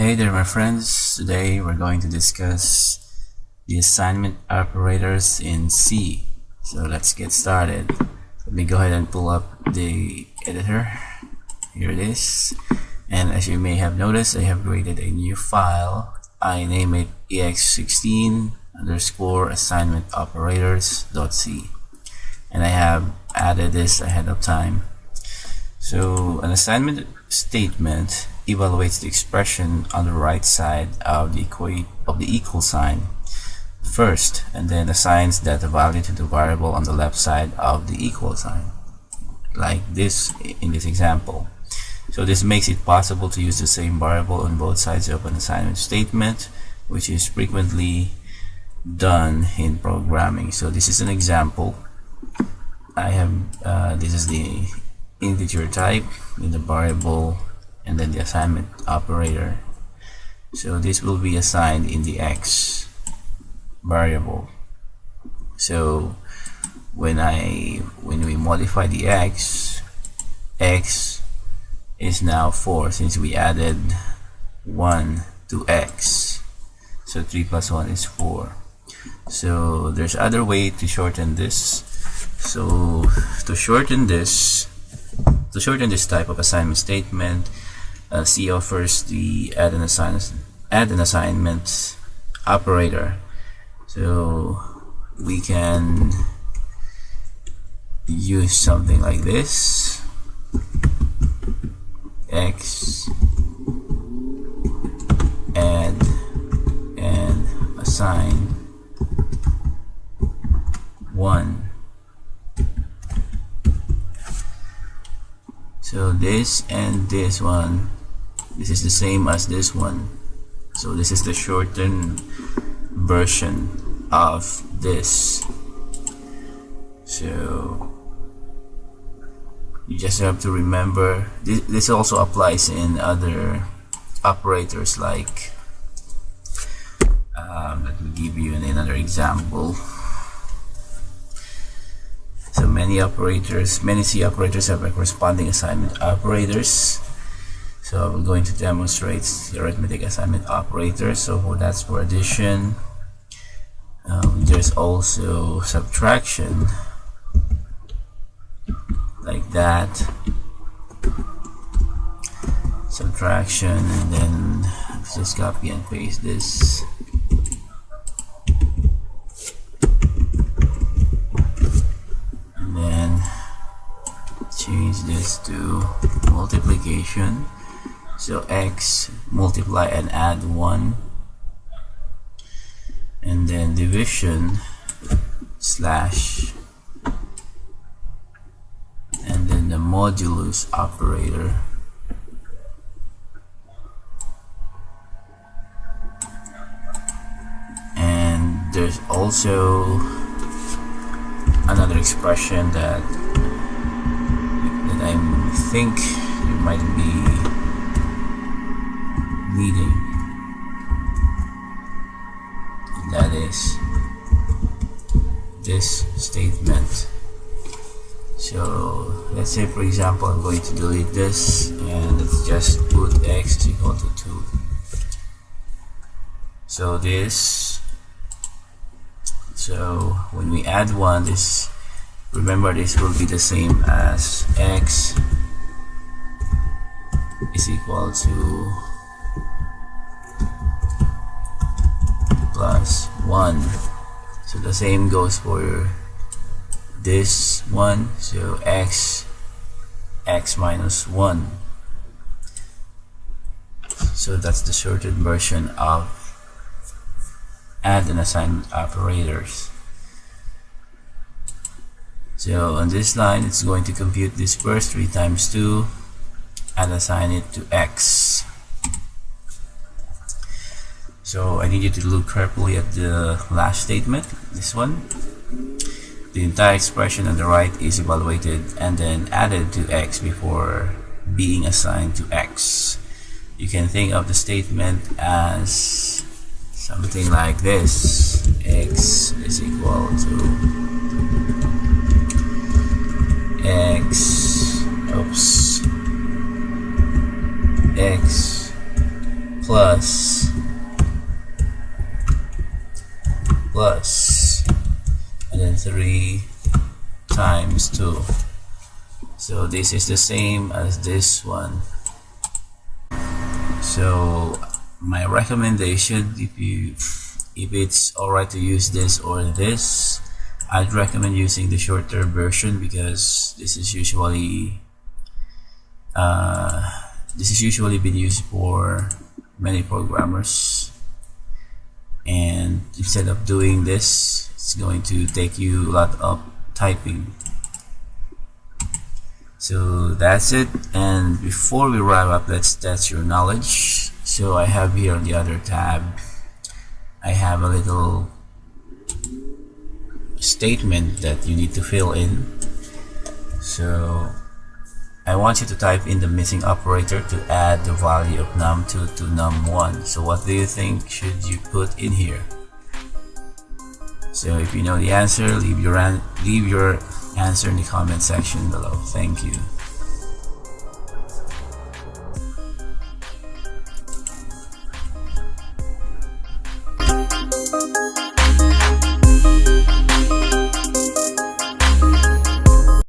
Hey there my friends, today we're going to discuss the assignment operators in C. So let's get started. Let me go ahead and pull up the editor. Here it is. And as you may have noticed, I have created a new file. I name it ex16_assignment_operators.c, and I have added this ahead of time. So an assignment statement evaluates the expression on the right side of the equal sign first, and then assigns that value to the variable on the left side of the equal sign, like this in this example. So this makes it possible to use the same variable on both sides of an assignment statement, which is frequently done in programming. So this is an example. I have this is the integer type with the variable and then the assignment operator. So this will be assigned in the x variable. So when we modify the x is now 4 since we added 1 to x. So 3 plus 1 is 4. So there's other way to shorten this. So to shorten this type of assignment statement, C offers the add an assignment operator. So we can use something like this: x add and assign 1. So this and this one, this is the same as this one. So this is the shortened version of this. So you just have to remember this also applies in other operators, like let me give you another example. So many C operators have corresponding assignment operators. So I'm going to demonstrate the arithmetic assignment operator. So that's for addition. There's also subtraction, like that. Subtraction, and then let's just copy and paste this. Change this to multiplication. So x multiply and add 1, and then division slash, and then the modulus operator. And there's also another expression that I think you might be needing, and that is this statement. So let's say, for example, I'm going to delete this, and let's just put x is equal to 2. So when we add 1, remember this will be the same as x is equal to plus 1. So the same goes for this one. So x minus 1. So that's the shortened version of add and assignment operators. So on this line, it's going to compute this first, 3 times 2, and assign it to x. So I need you to look carefully at the last statement, this one. The entire expression on the right is evaluated and then added to x before being assigned to x. You can think of the statement as something like this: x is equal to x plus times 2. So this is the same as this one. So my recommendation, if it's alright to use this or this, I'd recommend using the shorter version, because this is usually been used for many programmers, and instead of doing this, it's going to take you a lot of typing. So that's it, and before we wrap up, let's test your knowledge. So I have here on the other tab, I have a little statement that you need to fill in. So I want you to type in the missing operator to add the value of num2 to num1. So what do you think should you put in here? So if you know the answer, leave your answer in the comment section below. Thank you.